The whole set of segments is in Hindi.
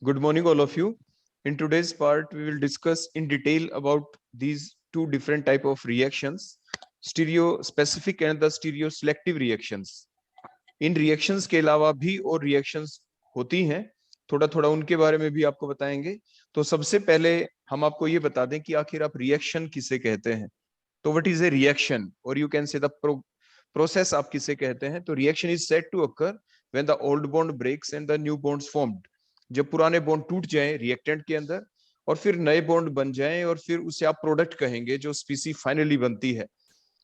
Good morning, all of you. In today's part, we will discuss in detail about these two different type of reactions, stereo specific and the stereo selective reactions. In reactions के अलावा भी और रिएक्शंस होती हैं, थोड़ा थोड़ा उनके बारे में भी आपको बताएंगे। तो सबसे पहले हम आपको ये बता दें कि आखिर आप रिएक्शन किसे कहते हैं। तो व्हाट इज ए रिएक्शन, और you can say the process आप किसे कहते हैं। तो reaction is said to occur when the old bond breaks and the new bonds formed. जब पुराने बॉन्ड टूट जाएं रिएक्टेंट के अंदर और फिर नए बॉन्ड बन जाएं, और फिर उसे आप प्रोडक्ट कहेंगे जो स्पीसी फाइनली बनती है।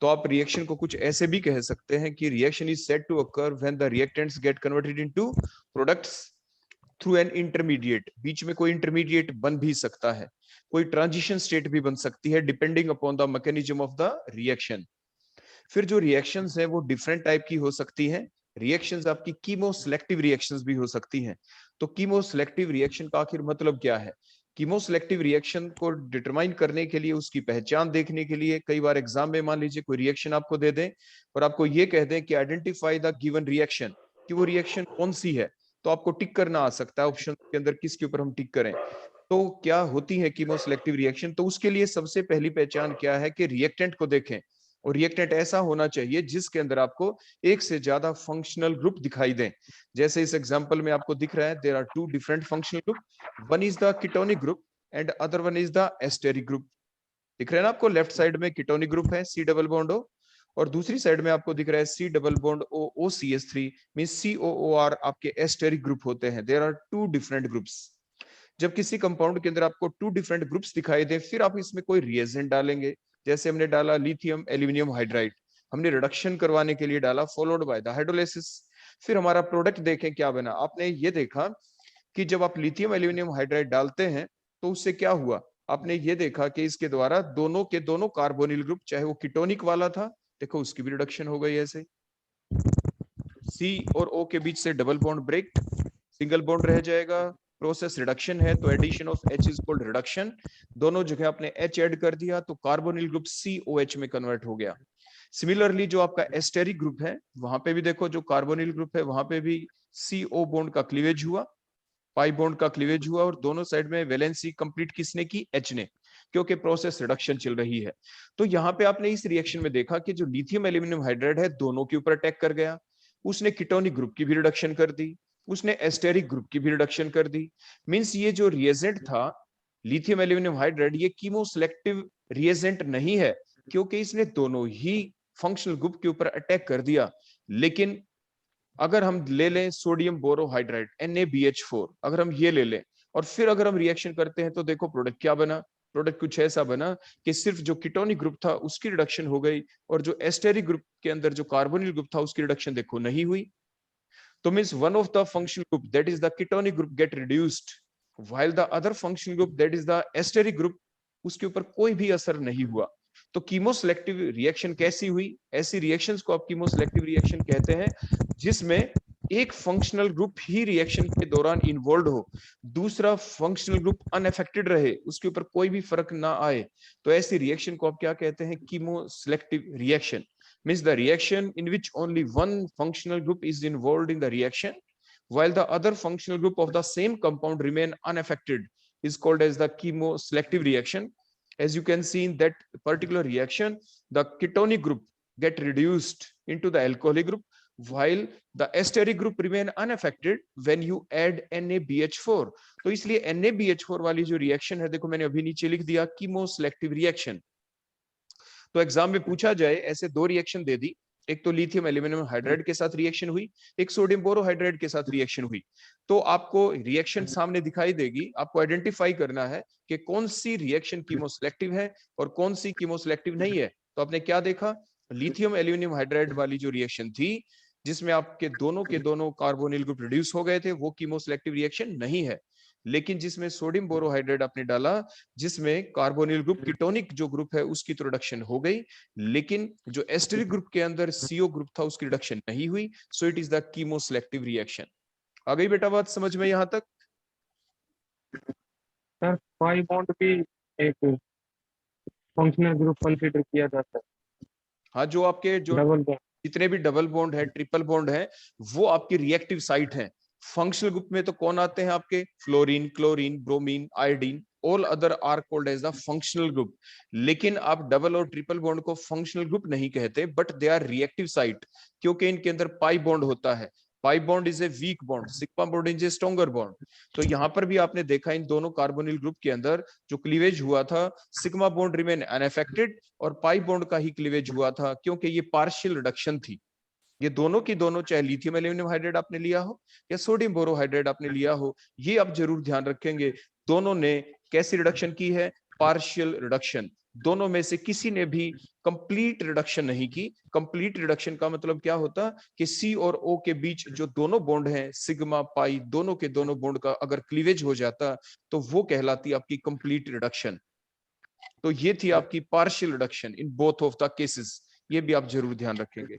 तो आप रिएक्शन को कुछ ऐसे भी कह सकते हैं कि reaction is said to occur when the reactants get converted into products through an intermediate. बीच में कोई इंटरमीडिएट बन भी सकता है, कोई ट्रांजिशन स्टेट भी बन सकती है, depending upon the mechanism of the reaction. फिर जो रिएक्शंस है वो डिफरेंट टाइप की हो सकती है। रिएक्शंस आपकी कीमो सिलेक्टिव रिएक्शंस भी हो सकती हैं। तो कीमो सिलेक्टिव रिएक्शन का आखिर मतलब क्या है। कीमो सिलेक्टिव रिएक्शन को डिटरमाइन करने के लिए, उसकी पहचान देखने के लिए, कई बार एग्जाम में मान लीजिए कोई रिएक्शन आपको दे दें और आपको ये कह दें कि आइडेंटिफाई द गिवन रिएक्शन, कि वो रिएक्शन कौन सी है। तो आपको टिक करना आ सकता है ऑप्शन के अंदर किसके ऊपर हम टिक करें। तो क्या होती है कीमो सिलेक्टिव रिएक्शन। तो उसके लिए सबसे पहली पहचान क्या है कि रिएक्टेंट को देखें, और रिएक्टेंट ऐसा होना चाहिए जिसके अंदर आपको एक से ज्यादा फंक्शनल ग्रुप दिखाई दें। जैसे इस एग्जांपल में आपको दिख रहा है, there are two different functional group, one is the ketonic group and other one is the esteric group. दिख रहा है ना आपको, लेफ्ट साइड में कीटोनिक ग्रुप है सी डबल बॉन्ड ओ, और दूसरी साइड में आपको दिख रहा है C double bond O O C S three, mean C O O R आपके एस्टेरिक ग्रुप होते हैं। There are two different groups. जब किसी कंपाउंड के अंदर आपको टू डिफरेंट ग्रुप्स दिखाई दे, फिर आप इसमें कोई रिएजेंट डालेंगे। जैसे हमने डाला लिथियम एल्यूमिनियम हाइड्राइड, हमने रिडक्शन करवाने के लिए डाला, फॉलोड बाय द हाइड्रोलिसिस। फिर हमारा प्रोडक्ट देखें क्या बना। आपने ये देखा कि जब आप लिथियम एल्यूमिनियम हाइड्राइड डालते हैं तो उससे क्या हुआ। आपने ये देखा कि इसके द्वारा दोनों के दोनों कार्बोनिल ग्रुप, चाहे वो कीटोनिक वाला था, देखो उसकी भी रिडक्शन हो गई। ऐसे सी और ओ के बीच से double bond break, single bond रह जाएगा। प्रोसेस रिडक्शन है तो addition of H is called reduction. दोनों जगह आपने H ऐड कर दिया तो कार्बोनिल ग्रुप COH में कन्वर्ट हो गया। सिमिलरली जो आपका एस्टेरिक ग्रुप है, वहां पे भी देखो जो कार्बोनिल ग्रुप है वहां पे भी CO बॉन्ड का क्लीवेज हुआ, पाई बॉन्ड का क्लीवेज हुआ, और दोनों साइड में वैलेंसी कंप्लीट किसने की, H ने, क्योंकि प्रोसेस रिडक्शन चल रही है। तो यहाँ पे आपने इस रिएक्शन में देखा कि जो लिथियम एल्यूमिनियम हाइड्राइड है दोनों के ऊपर अटैक कर गया। उसने कीटोनिक ग्रुप की भी रिडक्शन कर दी, उसने एस्टेरिक ग्रुप की भी रिडक्शन कर दी। मींस ये जो रिएजेंट था लिथियम एल्यूमिनियम हाइड्राइड, ये कीमो सिलेक्टिव रिएजेंट नहीं है, क्योंकि इसने दोनों ही फंक्शनल ग्रुप के ऊपर अटैक कर दिया। लेकिन अगर हम ले लें सोडियम बोरोहाइड्राइड NaBH4, अगर हम ये ले लें और फिर अगर हम रिएक्शन करते हैं तो देखो प्रोडक्ट क्या बना। प्रोडक्ट कुछ ऐसा बना कि सिर्फ जो कीटोनिक ग्रुप था उसकी रिडक्शन हो गई, और जो एस्टेरिक ग्रुप के अंदर जो कार्बोनिल ग्रुप था उसकी रिडक्शन देखो नहीं हुई। तो means one of the functional group that is the ketonic group gate reduced, while the other functional group that is the esteric group, उसके ऊपर कोई भी असर नहीं हुआ। तो कीमोसेलेक्टिव रिएक्शन कैसी हुई। ऐसी रिएक्शंस को आप कीमोसेलेक्टिव रिएक्शन कहते हैं जिसमें एक फंक्शनल ग्रुप ही रिएक्शन के दौरान इन्वॉल्व हो, दूसरा फंक्शनल ग्रुप अनअफेक्टेड रहे, उसके ऊपर कोई भी फर्क ना आए। तो ऐसी रिएक्शन को आप क्या कहते हैं, chemoselective reaction. Means the reaction in which only one functional group is involved in the reaction while the other functional group of the same compound remain unaffected is called as the chemoselective reaction. As you can see in that particular reaction, the ketonic group get reduced into the alcoholic group while the esteric group remain unaffected when you add NaBH4. तो इसलिए NaBH4 वाली जो रिएक्शन है, देखो मैंने अभी नीचे लिख दिया कीमोसेलेक्टिव रिएक्शन। तो एग्जाम में पूछा जाए ऐसे दो रिएक्शन दे दी, एक तो लिथियम एल्यूमिनियम हाइड्राइड के साथ रिएक्शन हुई, एक सोडियम बोरोहाइड्राइड के साथ रिएक्शन हुई। तो आपको रिएक्शन सामने दिखाई देगी, आपको आइडेंटिफाई करना है कि कौन सी रिएक्शन कीमोसेलेक्टिव है और कौन सी कीमोसेलेक्टिव नहीं है। तो आपने क्या देखा, लिथियम एल्यूमिनियम हाइड्राइड वाली जो रिएक्शन थी जिसमें आपके दोनों के दोनों कार्बोनिल ग्रुप रिड्यूस हो गए थे, वो कीमोसेलेक्टिव रिएक्शन नहीं है। लेकिन जिसमें सोडियम बोरोहाइड्राइड आपने डाला, जिसमें कार्बोनिल ग्रुप कीटोनिक जो ग्रुप है उसकी तो रिडक्शन हो गई, लेकिन जो एस्टेरिक ग्रुप के अंदर CO ग्रुप था उसकी रिडक्शन नहीं हुई। So it is the chemoselective reaction. आ गई बेटा बात समझ में यहां तक। सर पाई बॉन्ड भी एक फंक्शनल ग्रुप कंसीडर किया जाता है। हाँ, जो आपके जो डबल बॉन्ड। जितने भी डबल बॉन्ड है, ट्रिपल बॉन्ड है, वो आपकी रिएक्टिव साइट है। फंक्शनल ग्रुप में तो कौन आते हैं आपके, fluorine, chlorine, bromine, iodine, all other are called as the functional group. लेकिन आप डबल और ट्रिपल बॉन्ड को फंक्शनल ग्रुप नहीं कहते, but they are reactive site, क्योंकि इनके अंदर पाई बॉन्ड होता है। Pi bond is a weak bond, sigma bond is a stronger bond. तो यहाँ पर भी आपने देखा इन दोनों कार्बोनिल ग्रुप के अंदर जो क्लीवेज हुआ था, सिग्मा बॉन्ड रिमेन अनअफेक्टेड और पाई बॉन्ड का ही क्लीवेज हुआ था, क्योंकि ये पार्शियल रिडक्शन थी। ये दोनों की दोनों, चाहे लिथियम एल्यूमिनियम हाइड्रेट आपने लिया हो या सोडियम बोरोहाइड्रेट आपने लिया हो, ये आप जरूर ध्यान रखेंगे, दोनों ने कैसी रिडक्शन की है, पार्शियल रिडक्शन। दोनों में से किसी ने भी कंप्लीट रिडक्शन नहीं की। कंप्लीट रिडक्शन का मतलब क्या होता कि सी और ओ के बीच जो दोनों बॉन्ड हैं, सिग्मा पाई, दोनों के दोनों बॉन्ड का अगर क्लीवेज हो जाता तो वो कहलाती आपकी कंप्लीट रिडक्शन। तो ये थी आपकी partial reduction in both of the cases, ये भी आप जरूर ध्यान रखेंगे।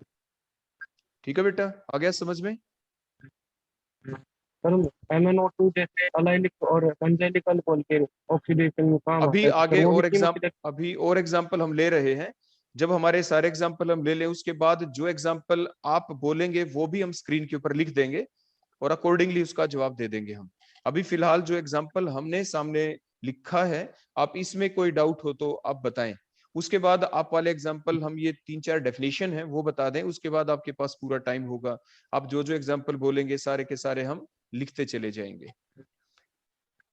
ठीक है बेटा, आ गया समझ में? सर MnO2 जैसे अलाइलिक और पेंटाइलिक अल्कोहल के ऑक्सीडेशन में काम अभी आता है, तो सर आगे वो भी और कीमोफिलिक। अभी और एग्जाम्पल हम ले रहे हैं। जब हमारे सारे एग्जाम्पल हम ले लें, उसके बाद जो एग्जाम्पल आप बोलेंगे वो भी हम स्क्रीन के ऊपर लिख देंगे और अकॉर्डिंगली उसका जवाब दे देंगे हम। अभी फिलहाल जो एग्जाम्पल हमने सामने लिखा है, आप इसमें कोई डाउट हो तो आप बताएं। उसके बाद आप वाले एग्जाम्पल, हम ये 3-4 डेफिनेशन है वो बता दें, उसके बाद आपके पास पूरा टाइम होगा। आप जो जो एग्जाम्पल बोलेंगे सारे के सारे हम लिखते चले जाएंगे।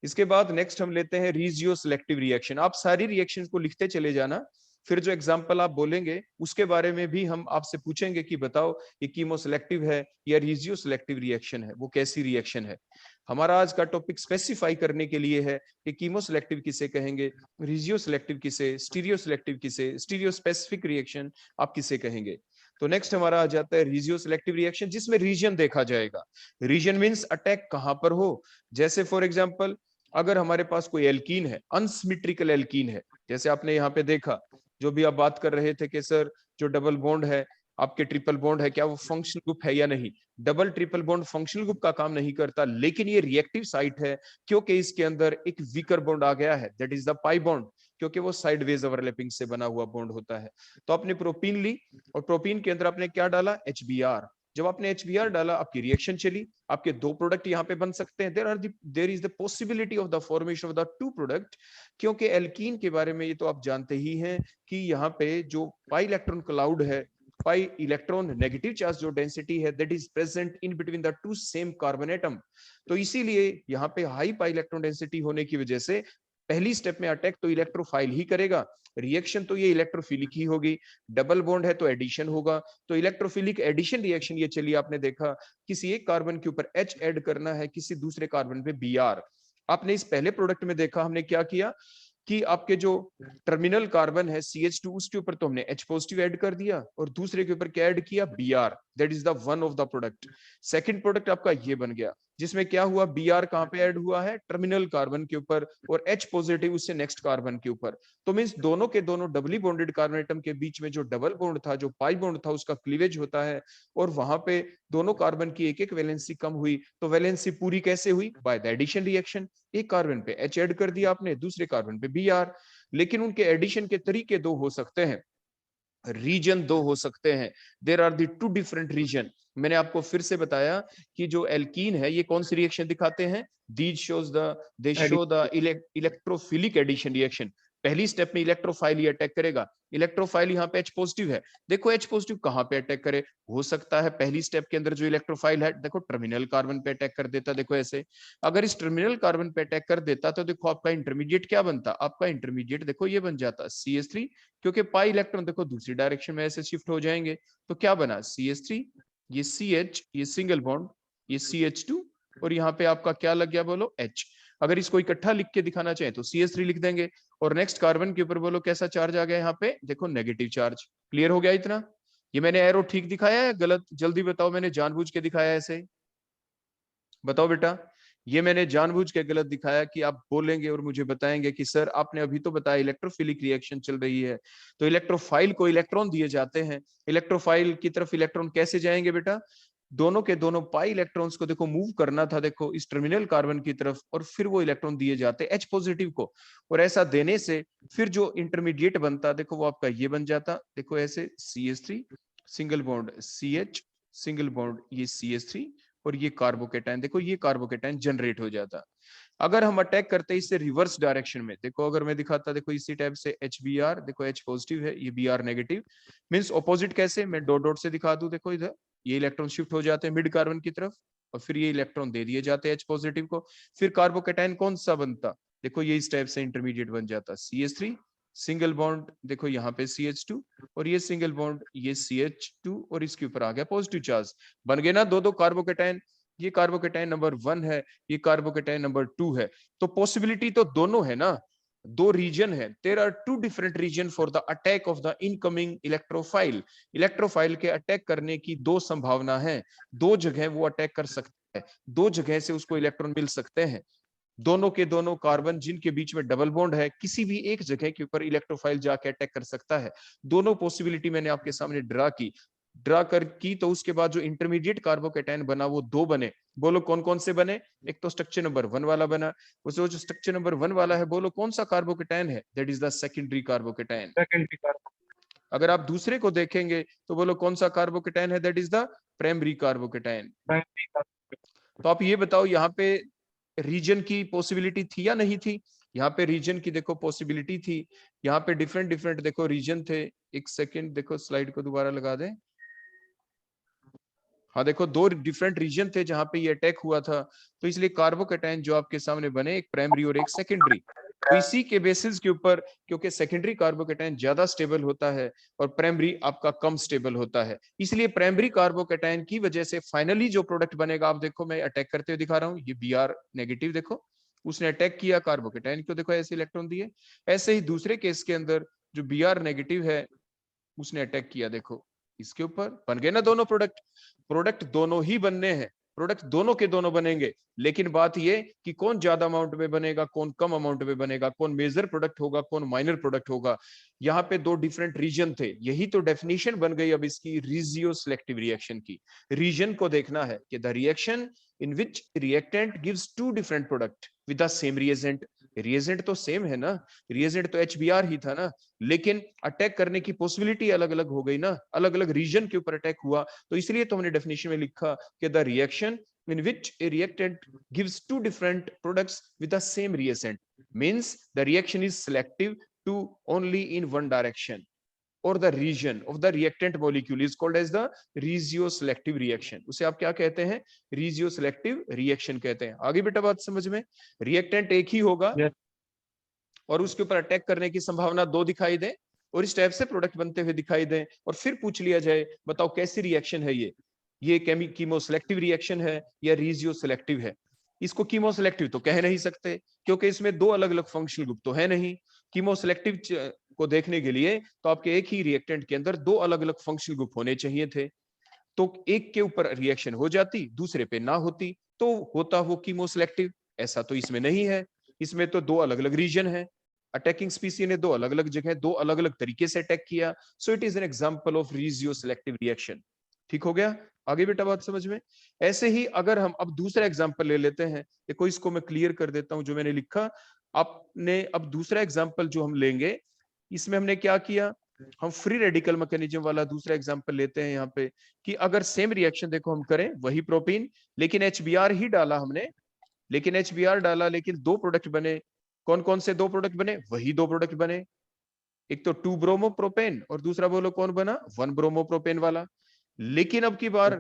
इसके बाद नेक्स्ट हम लेते हैं रीजियो सिलेक्टिव रिएक्शन। आप सारी रिएक्शन को लिखते चले जाना, फिर जो एग्जाम्पल आप बोलेंगे उसके बारे में भी हम आपसे पूछेंगे कि बताओ ये कीमो सिलेक्टिव है या रीजियो सिलेक्टिव रिएक्शन है, वो कैसी रिएक्शन है। हमारा आज का टॉपिक स्पेसिफाई करने के लिए है कि कीमो सिलेक्टिव किसे कहेंगे, रीजियो सिलेक्टिव किसे, स्टीरियो सिलेक्टिव किसे, स्टीरियो स्पेसिफिक रिएक्शन आप किसे कहेंगे। तो नेक्स्ट हमारा आ जाता है रीजियो सिलेक्टिव रिएक्शन, जिसमें रीजन देखा जाएगा। रीजन मींस अटैक कहां पर हो। जैसे फॉर एग्जांपल, अगर हमारे पास कोई एल्कीन है, अनसिमेट्रिकल एल्कीन है, जैसे आपने यहाँ पे देखा, जो भी आप बात कर रहे थे कि सर जो डबल बॉन्ड है, आपके ट्रिपल बॉन्ड है, क्या वो फंक्शनल ग्रुप है या नहीं। Double triple bond functional group का काम नहीं करता, लेकिन ये रिएक्टिव साइट है, क्योंकि इसके अंदर एक वीकर बॉन्ड आ गया है, that is the pi bond, क्योंकि वो साइडवेज ओवरलैपिंग से बना हुआ बॉन्ड होता है। तो आपने प्रोपीन ली और प्रोपीन के अंदर आपने क्या डाला, HBr। जब आपने HBr डाला, आपकी रिएक्शन चली, आपके दो प्रोडक्ट यहाँ पे बन सकते हैं। There is the possibility of the formation of the two product, क्योंकि एल्कीन के बारे में ये तो आप जानते ही हैं कि यहाँ पे जो पाई इलेक्ट्रॉन क्लाउड है, पाई इलेक्ट्रॉन नेगेटिव चार्ज जो डेंसिटी है, that is present in between the two same carbon atom. तो इसीलिए यहाँ पे हाई पाई इलेक्ट्रॉन डेंसिटी होने की वजह से पहली स्टेप में अटैक तो इलेक्ट्रोफाइल ही करेगा, रिएक्शन तो ये इलेक्ट्रोफिलिक ही होगी। डबल बॉन्ड है तो एडिशन होगा, तो इलेक्ट्रोफिलिक एडिशन रिएक्शन ये चलिए, आपने देखा किसी एक कार्बन के ऊपर H ऐड करना है, किसी दूसरे कार्बन पे Br। आपने इस पहले प्रोडक्ट में देखा हमने क्या किया कि आपके जो टर्मिनल कार्बन है CH2, उसके ऊपर तो हमने H पॉजिटिव ऐड कर दिया और दूसरे के ऊपर क्या ऐड किया, Br। That is the one of the product. Second product आपका ये बन गया, जिसमें क्या हुआ, Br कहां पे ऐड हुआ है, टर्मिनल कार्बन के ऊपर, और H पॉजिटिव उससे नेक्स्ट कार्बन के ऊपर। तो मींस दोनों के दोनों डबली बॉन्डेड कार्बन एटम के बीच में जो डबल बॉन्ड था, जो पाई बॉन्ड था, उसका क्लीवेज होता है, और वहां पे दोनों कार्बन की एक एक वैलेंसी कम हुई। तो वैलेंसी पूरी कैसे हुई, बाय द एडिशन रिएक्शन। एक कार्बन पे H ऐड कर दिया आपने, दूसरे कार्बन पे Br। लेकिन उनके एडिशन के तरीके दो हो सकते हैं, रीजन दो हो सकते हैं। There are the two different region. मैंने आपको फिर से बताया कि जो एल्कीन है ये कौन सी रिएक्शन दिखाते हैं, they show the electrophilic addition reaction. पहली स्टेप में इलेक्ट्रोफाइल अटैक करेगा, इलेक्ट्रोफाइल यहाँ पे H पॉजिटिव है, देखो H पॉजिटिव कहां पे अटैक करे, हो सकता है पहली स्टेप के अंदर जो इलेक्ट्रोफाइल है, देखो टर्मिनल कार्बन पे अटैक कर देता, देखो ऐसे। अगर इस टर्मिनल कार्बन पे अटैक कर देता तो देखो आपका इंटरमीडिएट क्या बनता, आपका इंटरमीडिएट देखो ये बन जाता CH3, क्योंकि पाई इलेक्ट्रॉन देखो दूसरी डायरेक्शन में ऐसे शिफ्ट हो जाएंगे। तो क्या बना CH3, ये CH, ये सिंगल बॉन्ड, ये CH2, और यहाँ पे आपका क्या लग गया, बोलो H। अगर इसको इकट्ठा लिख के दिखाना चाहे तो CH3 लिख देंगे, और नेक्स्ट कार्बन के ऊपर बोलो कैसा चार्ज आ गया, यहाँ पे देखो नेगेटिव चार्ज। क्लियर हो गया इतना? ये मैंने एरो ठीक दिखाया है गलत, जल्दी बताओ, मैंने जानबूझ के दिखाया ऐसे, बताओ बेटा। ये मैंने जानबूझ के गलत दिखाया कि आप बोलेंगे और मुझे बताएंगे कि सर आपने अभी तो बताया इलेक्ट्रोफिलिक रिएक्शन चल रही है, तो इलेक्ट्रोफाइल को इलेक्ट्रॉन दिए जाते हैं, इलेक्ट्रोफाइल की तरफ इलेक्ट्रॉन कैसे जाएंगे बेटा, दोनों के दोनों पाई इलेक्ट्रॉन्स को देखो मूव करना था, देखो इस टर्मिनल कार्बन की तरफ, और फिर वो इलेक्ट्रॉन दिए जाते H पॉजिटिव को, और ऐसा देने से फिर जो इंटरमीडिएट बनता, देखो वो आपका ये बन जाता, देखो ऐसे CH3 single bond CH single bond ये CH3, और ये कार्बोकेटाइन, देखो ये कार्बोकेटाइन जनरेट हो जाता। अगर हम अटैक करते हैं इससे रिवर्स डायरेक्शन में, देखो अगर मैं दिखाता, देखो इसी टाइप से HBr, देखो H पॉजिटिव है, ये Br नेगेटिव, मींस ऑपोजिट कैसे, मैं डॉट डॉट से दिखा दूं, देखो इधर ये इलेक्ट्रॉन शिफ्ट हो जाते हैं मिड कार्बन की तरफ और फिर ये इलेक्ट्रॉन दे दिए जाते हैं H पॉजिटिव को। फिर कार्बोकेटाइन कौन सा बनता, देखो ये इस टाइप से इंटरमीडिएट बन जाता CH3, सिंगल बॉन्ड देखो यहाँ पे CH2 और ये सिंगल बॉन्ड ये CH2 और इसके ऊपर आ गया पॉजिटिव चार्ज, बन गए ना दो दो कार्बोकेटाइन। ये कार्बोकेटाइन नंबर 1 है, ये कार्बोकेटाइन नंबर 2 है। तो पॉसिबिलिटी तो दोनों है ना, दो रीजन है, there are two different region for the attack of the incoming electrophile. Electrophile के अटैक करने की दो संभावना है, दो जगह वो अटैक कर सकता है, दो जगह से उसको इलेक्ट्रॉन मिल सकते हैं। दोनों के दोनों कार्बन जिनके बीच में डबल बॉन्ड है, किसी भी एक जगह के ऊपर इलेक्ट्रोफाइल जाके अटैक कर सकता है। दोनों पॉसिबिलिटी मैंने आपके सामने ड्रा कर की। तो उसके बाद जो इंटरमीडिएट कार्बोकेटाइन बना वो दो बने, बोलो कौन कौन से बने, एक तो स्ट्रक्चर नंबर 1 वाला बना, उसे जो स्ट्रक्चर नंबर 1 वाला है बोलो कौन सा कार्बोकेटाइन है, that is the secondary carbocation. Secondary carbon. अगर आप दूसरे को देखेंगे तो बोलो कौन सा कार्बोकेटाइन है, that is the primary carbocation. Primary carbon. तो आप ये बताओ यहाँ पे रीजन की पॉसिबिलिटी थी या नहीं थी, यहाँ पे रीजन की देखो पॉसिबिलिटी थी, यहाँ पे डिफरेंट डिफरेंट देखो रीजन थे। एक सेकेंड देखो स्लाइड को दोबारा लगा दें, हाँ देखो दो डिफरेंट रीजन थे जहां पे ये अटैक हुआ था। तो इसलिए कार्बोकेटाइन जो आपके सामने बने, एक प्राइमरी और एक सेकेंडरी, तो इसी के बेसिस के ऊपर, क्योंकि सेकेंडरी कार्बोकेटाइन ज्यादा स्टेबल होता है और प्राइमरी आपका कम स्टेबल होता है, इसलिए प्राइमरी कार्बोकेटाइन की वजह से फाइनली जो प्रोडक्ट बनेगा, आप देखो मैं अटैक करते हुए दिखा रहा हूँ, ये Br नेगेटिव, देखो उसने अटैक किया कार्बोकेटाइन को, देखो ऐसे इलेक्ट्रॉन दिए। ऐसे ही दूसरे केस के अंदर जो Br नेगेटिव है उसने अटैक किया, देखो इसके ऊपर, बन गए ना दोनों प्रोडक्ट। प्रोडक्ट दोनों ही बनने हैं, प्रोडक्ट दोनों के दोनों बनेंगे, लेकिन बात ये कि कौन ज्यादा अमाउंट में बनेगा, कौन कम अमाउंट में बनेगा, कौन मेजर प्रोडक्ट होगा, कौन माइनर प्रोडक्ट होगा। यहाँ पे दो डिफरेंट रीजन थे, यही तो डेफिनेशन बन गई अब इसकी रिजियो सिलेक्टिव रिएक्शन की। रीजन को देखना है कि the reaction in which reactant gives two different product with the same reagent. Reagent तो सेम है ना, रिएजेंट तो HBr ही था ना, लेकिन अटैक करने की पॉसिबिलिटी अलग अलग हो गई ना, अलग अलग रीजन के ऊपर अटैक हुआ। तो इसलिए तो हमने डेफिनेशन में लिखा कि the reaction in which a reactant gives two different products with the same reagent means the reaction is selective to only in one direction, or the region of the reactant molecule is called as the regioselective reaction। उसे आप क्या कहते हैं, regioselective reaction कहते हैं। आगे बेटा बात समझ में, रिएक्टेंट एक ही होगा Yes. और उसके ऊपर अटैक करने की संभावना दो दिखाई दे और इस टाइप से प्रोडक्ट बनते हुए दिखाई दे, और फिर पूछ लिया जाए बताओ कैसी रिएक्शन है ये कीमोसेलेक्टिव रिएक्शन है या रीजियो सेलेक्टिव है। इसको कीमोसेलेक्टिव तो कह नहीं सकते क्योंकि इसमें दो अलग अलग फंक्शनल ग्रुप तो है नहीं। कीमोसेलेक्टिव को देखने के लिए तो आपके एक ही रिएक्टेंट के अंदर दो अलग अलग फंक्शनल ग्रुप होने चाहिए थे, तो एक के ऊपर रिएक्शन हो जाती दूसरे पे ना होती, तो होता वो कीमोसेलेक्टिव। ऐसा तो इसमें नहीं है, इसमें तो दो अलग अलग रीजन है, अटैकिंग स्पीसी ने दो अलग अलग जगह दो अलग अलग तरीके से अटैक किया, so it is an example of regioselective reaction. ठीक हो गया, आगे बेटा बात समझ में। ऐसे ही अगर हम अब दूसरा एग्जांपल ले लेते हैं, देखो इसको मैं क्लियर कर देता हूं जो मैंने लिखा। आपने अब दूसरा एग्जांपल जो हम लेंगे, इसमें हमने क्या किया, हम फ्री रेडिकल मैकेनिज्म वाला दूसरा एग्जांपल लेते हैं यहाँ पे, कि अगर सेम रिएक्शन देखो हम करें, वही प्रोपीन, लेकिन HBr ही डाला हमने, लेकिन HBr डाला लेकिन दो प्रोडक्ट बने। कौन कौन से दो प्रोडक्ट बने, वही दो प्रोडक्ट बने, एक तो 2 ब्रोमोप्रोपेन और दूसरा बोलो कौन बना, 1 ब्रोमोप्रोपेन वाला। लेकिन अब की बार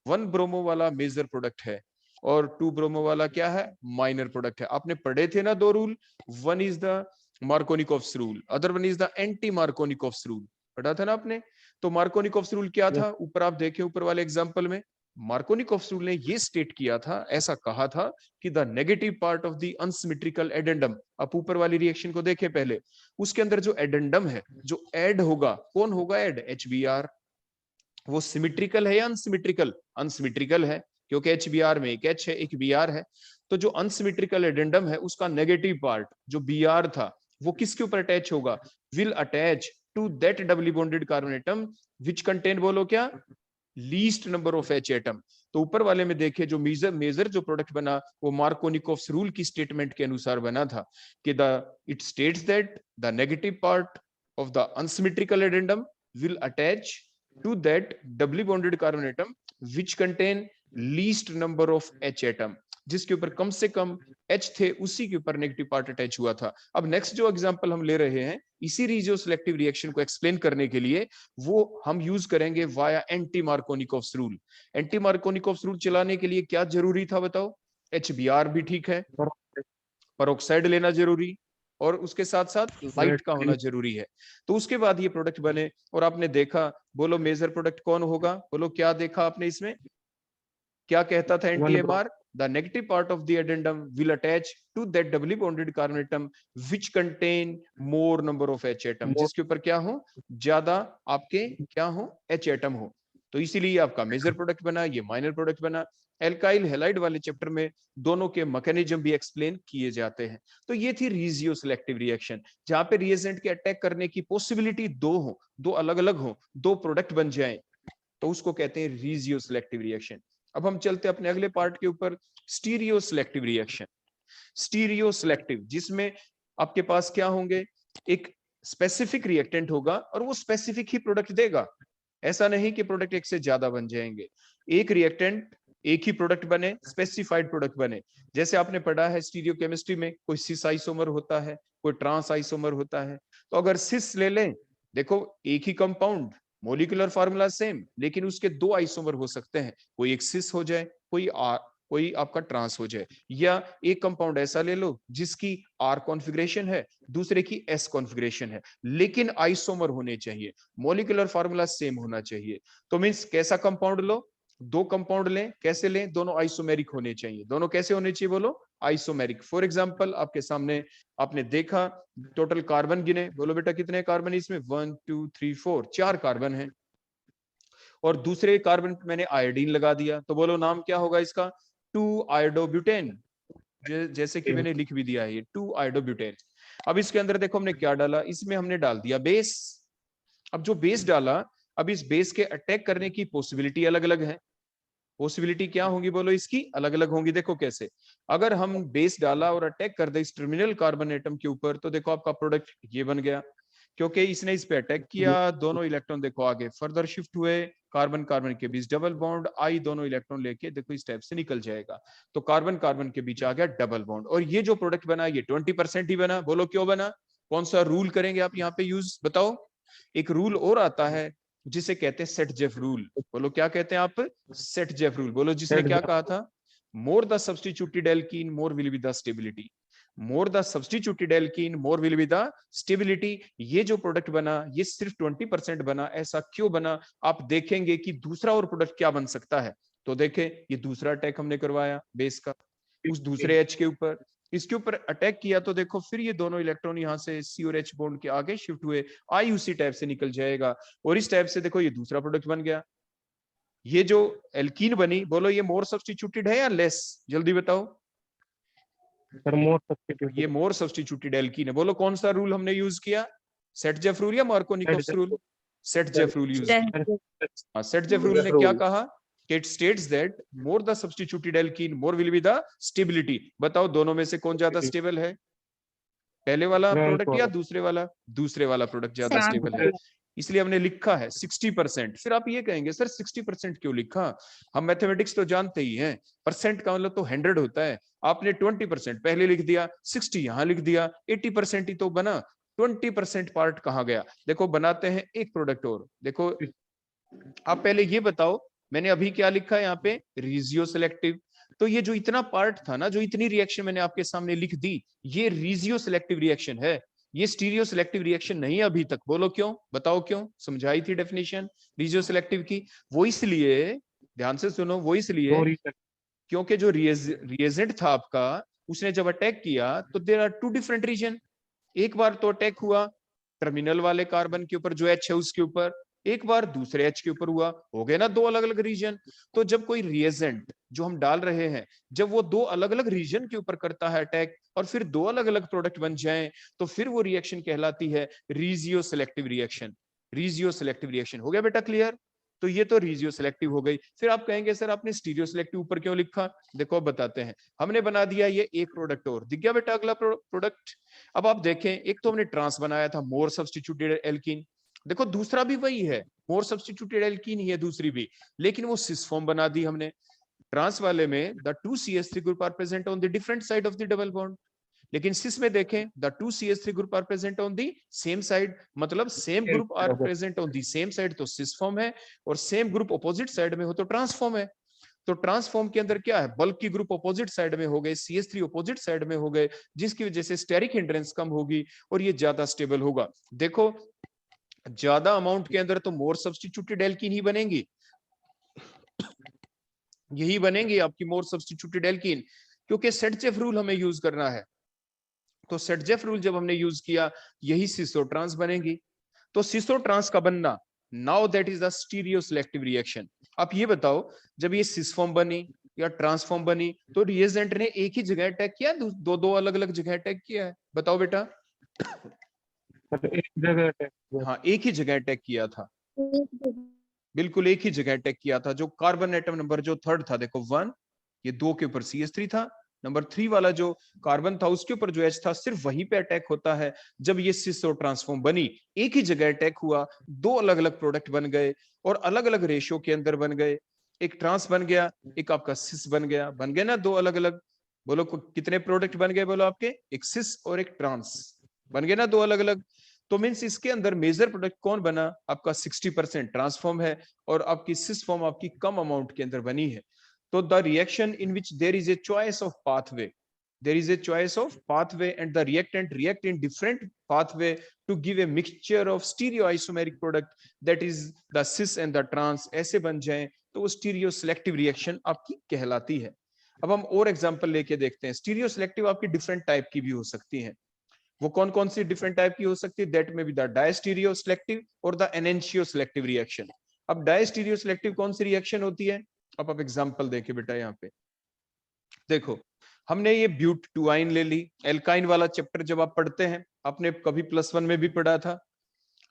1 ब्रोमो वाला मेजर प्रोडक्ट है और 2 ब्रोमो वाला क्या है, माइनर प्रोडक्ट है। आपने पढ़े थे ना दो rule, one is the Markovnikov's rule, other one is the anti Markovnikov's rule, पढ़ा था ना आपने। तो मार्कोनिकोव्स रूल क्या था, ऊपर आप देखें ऊपर वाले एग्जांपल में, मार्कोनिकोव्स रूल ने ये स्टेट किया था, ऐसा कहा था कि the negative part of the unsymmetrical addendum, आप ऊपर वाली रिएक्शन को देखें पहले, उसके अंदर जो एडेंडम है जो ऐड होगा, कौन होगा ऐड, HBr, वो सिमेट्रिकल है या अनसिमेट्रिकल, अनसिमेट्रिकल है क्योंकि HBr में एक H है एक Br है। तो जो अनसिमेट्रिकल एडेंडम है उसका नेगेटिव पार्ट जो Br था वो किसके ऊपर अटैच होगा, will attach to that doubly bonded carbon atom which contain, बोलो क्या, least number of H atom. तो ऊपर वाले में देखे जो मेजर जो प्रोडक्ट बना वो मार्कोनिकोव्स रूल की स्टेटमेंट के अनुसार बना था कि the it states that the negative part of the unsymmetrical addendum will attach to that doubly bonded carbon atom which contain least number of H atom, जिसके ऊपर कम से कम H थे उसी के ऊपर नेगेटिव पार्ट अटैच हुआ था। अब नेक्स्ट जो एग्जांपल हम ले रहे हैं इसी रिजियो सिलेक्टिव रिएक्शन को एक्सप्लेन करने के लिए, वो हम यूज करेंगे via anti Markovnikov's rule. Anti Markovnikov's rule चलाने के लिए क्या जरूरी था बताओ? HBr भी ठीक है, परोक्साइड लेना जरूरी, और उसके साथ साथ लाइट का होना जरूरी है। तो उसके बाद ये प्रोडक्ट बने, और आपने देखा, बोलो मेजर प्रोडक्ट कौन होगा? बोलो क्या देखा आपने इसमें? क्या कहता था anti-MR? The negative part of the addendum will attach to that doubly bonded carbon atom which contain more number of H atom, जिसके ऊपर क्या हो? ज्यादा आपके क्या हो? H एटम हो। तो इसीलिए आपका मेजर प्रोडक्ट बना, ये माइनर प्रोडक्ट बना। एल्काइल हैलाइड वाले चैप्टर में दोनों के मैकेनिज्म भी एक्सप्लेन किए जाते हैं। तो ये थी रिजियो सिलेक्टिव रिएक्शन, जहां पे रिएजेंट के अटैक करने की पॉसिबिलिटी दो हो, दो अलग अलग हो, दो प्रोडक्ट बन जाए, तो उसको कहते हैं रिजियो सिलेक्टिव रिएक्शन। अब हम चलते अपने अगले पार्ट के ऊपर, stereo selective reaction. Stereo selective, जिसमें आपके पास क्या होंगे? एक स्पेसिफिक रिएक्टेंट होगा और वो स्पेसिफिक ही प्रोडक्ट देगा। ऐसा नहीं कि प्रोडक्ट एक से ज्यादा बन जाएंगे। एक रिएक्टेंट एक ही प्रोडक्ट बने, स्पेसिफाइड प्रोडक्ट बने। जैसे आपने पढ़ा है स्टीरियो केमिस्ट्री में, कोई सिस आइसोमर होता है, कोई ट्रांस आइसोमर होता है। तो अगर सिस ले लें, देखो एक ही कंपाउंड, मोलिकुलर फार्मूला सेम, लेकिन उसके दो आइसोमर हो सकते हैं, कोई एक सिस हो जाए, कोई आपका ट्रांस हो जाए। या एक कंपाउंड ऐसा ले लो जिसकी आर कॉन्फ़िगरेशन है, दूसरे की एस कॉन्फ़िगरेशन है, लेकिन आइसोमर होने चाहिए, मोलिकुलर फार्मूला सेम होना चाहिए। तो मींस कैसा कंपाउंड लो? दो कंपाउंड लें, कैसे लें? दोनों आइसोमेरिक होने चाहिए। दोनों कैसे होने चाहिए बोलो? आइसोमेरिक। फॉर एग्जांपल आपके सामने आपने देखा, टोटल कार्बन गिने, बोलो बेटा कितने कार्बन इसमें? 1 2 3 4, 4 कार्बन है। और दूसरे कार्बन पे मैंने आयोडीन लगा दिया, तो बोलो नाम क्या होगा इसका? 2 आयोडोब्यूटेन। जैसे कि मैंने लिख भी दिया है, ये 2 आयोडोब्यूटेन। अब इसके अंदर देखो हमने क्या डाला, इसमें हमने डाल दिया बेस। अब जो बेस डाला, अब इस बेस के अटैक करने की पॉसिबिलिटी अलग अलग है। पॉसिबिलिटी क्या होगी बोलो? इसकी अलग अलग होंगी। देखो कैसे, अगर हम बेस डाला और अटैक कर दे इस टर्मिनल कार्बन एटम के ऊपर, तो देखो आपका प्रोडक्ट ये बन गया, क्योंकि इसने इस पे अटैक किया, दोनों इलेक्ट्रॉन देखो आगे फर्दर शिफ्ट हुए, कार्बन कार्बन के बीच डबल बॉन्ड, आई दोनों इलेक्ट्रॉन लेके देखो इस टाइप से निकल जाएगा, तो कार्बन कार्बन के बीच आ गया डबल बॉन्ड। और ये जो प्रोडक्ट बना ये 20% ही बना। बोलो क्यों बना? कौन सा रूल करेंगे आप यहाँ पे यूज, बताओ? एक रूल और आता है जिसे कहते हैं सेट जेफ रूल। बोलो क्या कहते हैं आप? Set Jeff rule. बोलो जिसने क्या कहा था? More the substituted alkene more will be the stability, more the substituted alkene more will be the stability. ये जो प्रोडक्ट बना ये सिर्फ 20% बना। ऐसा क्यों बना? आप देखेंगे कि दूसरा और प्रोडक्ट क्या बन सकता है। तो देखें, ये दूसरा अटैक हमने करवाया बेस का उस दूसरे एच के ऊपर, इसके ऊपर अटैक किया, तो देखो फिर ये दोनों इलेक्ट्रॉन यहाँ से सी और एच बॉन्ड के आगे शिफ्ट हुए, आई उसी टाइप से निकल जाएगा, और इस टाइप से देखो ये दूसरा प्रोडक्ट बन गया। ये जो एल्कीन बनी, बोलो ये मोर सब्स्टिट्यूटेड है या लेस? जल्दी बताओ। सर मोर सब्स्टिट्यूटेड, ये मोर सब्स्टिट्यूटेड एल्कीन है। बोलो कौन सा रूल हमने यूज किया? सेट जेफ रूल या Markovnikov's rule? Set Jeff rule use किया। सेट जेफ रूल ने क्या कहा? It states that more the substituted alkene, more will be the stability. बताओ दोनों में से कौन ज्यादा स्टेबल है? पहले वाला प्रोडक्ट या दूसरे वाला? दूसरे वाला प्रोडक्ट ज्यादा स्टेबल है, इसलिए हमने लिखा है 60%। फिर आप ये कहेंगे सर 60% क्यों लिखा? हम मैथमेटिक्स तो जानते ही हैं, परसेंट का मतलब तो 100 होता है। आपने 20% पहले लिख दिया, 60 यहाँ लिख दिया, 80% ही तो बना, 20% पार्ट कहाँ गया? देखो बनाते हैं एक प्रोडक्ट और। देखो आप पहले ये बताओ, मैंने अभी क्या लिखा है यहाँ पे? Regio selective. तो ये जो इतना पार्ट था ना, जो इतनी रिएक्शन मैंने आपके सामने लिख दी, ये रिजियो सिलेक्टिव रिएक्शन है, ये स्टीरियो सिलेक्टिव रिएक्शन नहीं है अभी तक। बोलो क्यों? बताओ क्यों? समझाई थी डेफिनेशन रिजियो सिलेक्टिव की। वो इसलिए, ध्यान से सुनो, वो इसलिए क्योंकि जो रिएजेंट था आपका, उसने जब अटैक किया तो देयर आर 2 डिफरेंट रीजन। एक बार तो अटैक हुआ टर्मिनल वाले कार्बन के ऊपर जो एच है उसके ऊपर, एक बार दूसरे एच के ऊपर हुआ, हो गए ना 2 अलग अलग रीजन। तो जब कोई रिएजेंट जो हम डाल रहे हैं, जब वो 2 अलग अलग रीजन के ऊपर करता है अटैक, और फिर 2 अलग अलग प्रोडक्ट बन जाएं, तो फिर वो रिएक्शन कहलाती है regio selective reaction. Regio selective reaction हो गया बेटा क्लियर? तो ये तो रिजियो सिलेक्टिव हो गई। फिर आप कहेंगे सर आपने स्टीरियो सिलेक्टिव ऊपर क्यों लिखा? देखो बताते हैं। हमने बना दिया ये एक प्रोडक्ट और, दिख गया बेटा अगला प्रोडक्ट? अब आप देखें, एक तो हमने ट्रांस बनाया था मोर सब्स्टिट्यूटेड एल्कीन, देखो दूसरा भी वही है, मोर सब्स्टिट्यूटेड एल्कीन ही है दूसरी भी, लेकिन वो सिस फॉर्म बना दी हमने। ट्रांस वाले में the 2 CH3 group are present on the different side of the double bond, लेकिन सिस में देखें the 2 CH3 group are present on the same side, मतलब same group are present on the same side तो सिस फॉर्म है, और सेम ग्रुप अपोजिट साइड में हो तो ट्रांसफॉर्म है। तो ट्रांसफॉर्म के अंदर क्या है, बल्क की ग्रुप अपोजिट साइड में हो गए, CH3 अपोजिट साइड में हो गए, जिसकी वजह से स्टेरिक हिंड्रेंस कम होगी और ये ज्यादा स्टेबल होगा। देखो ज्यादा अमाउंट के अंदर तो मोर सब्स्टिट्यूटेड एल्कीन ही बनेंगी, यही बनेंगी आपकी मोर सब्स्टिट्यूटेड एल्कीन, क्योंकि सेटजेफ रूल हमें यूज करना है। तो सेटजेफ रूल जब हमने यूज किया, यही सिसो ट्रांस बनेगी। तो सिसो ट्रांस का बनना, now that is the stereo selective reaction. आप ये बताओ, जब ये सिस फॉर्म बनी या ट्रांसफॉर्म बनी तो रिएजेंट ने एक ही जगह अटैक किया, दो दो अलग अलग जगह अटैक किया है? बताओ बेटा। एक जगह अटैक हुआ। हाँ, एक ही जगह अटैक किया था, बिल्कुल एक ही जगह अटैक किया था। जो कार्बन एटम नंबर जो थर्ड था, देखो 1, ये 2 के ऊपर CH3 था, नंबर 3 वाला जो कार्बन था उसके ऊपर जो H था, सिर्फ वहीं पे अटैक होता है। जब ये सिस और ट्रांसफॉर्म बनी, एक ही जगह अटैक हुआ, दो अलग अलग प्रोडक्ट बन गए और अलग अलग रेशियो के अंदर बन गए। एक ट्रांस बन गया, एक आपका सिस बन गया, बन गए ना दो अलग अलग। बोलो कितने प्रोडक्ट बन गए, बोलो आपके, एक सिस और एक ट्रांस बन गए ना दो अलग अलग। तो मीन्स इसके अंदर मेजर प्रोडक्ट कौन बना, आपका 60% ट्रांसफॉर्म है और आपकी सिस फॉर्म आपकी कम अमाउंट के अंदर बनी है। तो the reaction in which there is a choice of pathway, there is a choice of pathway and the reactant react in different pathway to give a mixture of stereoisomeric product, that is the cis and the trans ऐसे बन जाएं तो वो स्टीरियो सिलेक्टिव रिएक्शन आपकी कहलाती है। अब हम और एग्जांपल लेके देखते हैं। स्टीरियो सिलेक्टिव आपकी डिफरेंट टाइप की भी हो सकती है। वो कौन कौन सी डिफरेंट टाइप की हो सकती है? दैट में बी द डायस्टीरियो सिलेक्टिव और द एनेंशियो सिलेक्टिव रिएक्शन। अब डायस्टीरियो सिलेक्टिव कौन सी रिएक्शन होती है? अब आप एग्जांपल देखे बेटा, यहाँ पे देखो, हमने ये ब्यूट टू आइन ले ली। एल्काइन वाला चैप्टर जब आप पढ़ते हैं, आपने कभी +1 में भी पढ़ा था।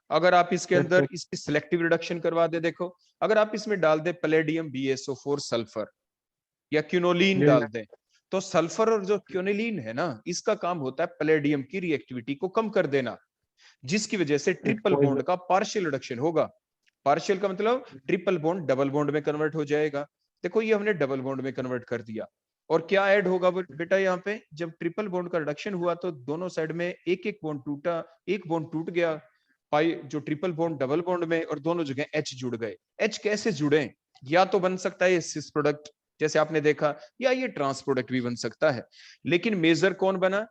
अगर आप इसके अंदर इसकी सिलेक्टिव रिडक्शन करवा दे, देखो अगर आप इसमें डाल दे पैलेडियम BSO4 सल्फर या क्यूनोलिन डाल दें, तो सल्फर और जो क्यूनोलिन है ना, इसका काम होता है पैलेडियम की रिएक्टिविटी को कम कर देना, जिसकी वजह से ट्रिपल बॉन्ड का पार्शियल रिडक्शन होगा। पार्शियल का मतलब ट्रिपल बॉन्ड डबल बॉन्ड में कन्वर्ट हो जाएगा। देखो ये हमने डबल बॉन्ड में कन्वर्ट कर दिया, और क्या ऐड होगा बेटा यहाँ पे, जब ट्रिपल बॉन्ड का रिडक्शन हुआ तो दोनों साइड में एक एक बॉन्ड टूटा, एक बॉन्ड टूट गया, पाई जो ट्रिपल बॉन्ड डबल बॉन्ड में, और दोनों जगह H जुड़ गए। H कैसे जुड़े? या तो बन सकता है ये सिस प्रोडक्ट जैसे आपने देखा, या ये ट्रांस प्रोडक्ट भी बन सकता है। लेकिन मेजर कौन बना?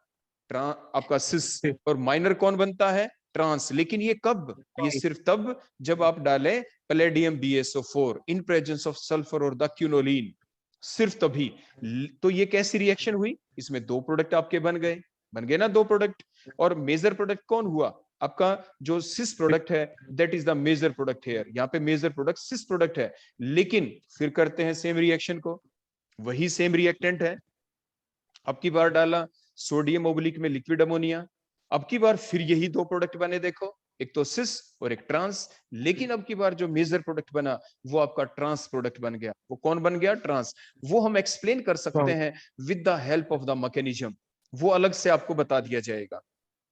आपका सिस, और माइनर कौन बनता है? ट्रांस। लेकिन ये कब? ये सिर्फ तब जब आप डालें palladium BSO4 in presence of sulphur और द क्यूनोलिन, सिर्फ तभी। तो ये कैसी रिएक्शन हुई? इसमें दो प्रोडक्ट आपके बन गए ना दो प्रोडक्ट। और मेजर प्रोडक्ट कौन हुआ? आपका जो सिस प्रोडक्ट है, that is the major product here. यहाँ पे मेजर प्रोडक्ट सिस प्रोडक्ट है, लेकिन फिर करते हैं सेम रिएक्शन को, वही सेम रिएक्टेंट है। अब की बार डाला सोडियम ओब्लिक में लिक्विड अमोनिया, अब की बार फिर यही दो प्रोडक्ट बने, देखो एक तो सिस और एक ट्रांस। लेकिन अब की बार जो मेजर प्रोडक्ट बना वो आपका ट्रांस प्रोडक्ट बन गया। वो कौन बन गया? ट्रांस। वो हम एक्सप्लेन कर सकते हैं with the help of the mechanism, वो अलग से आपको बता दिया जाएगा।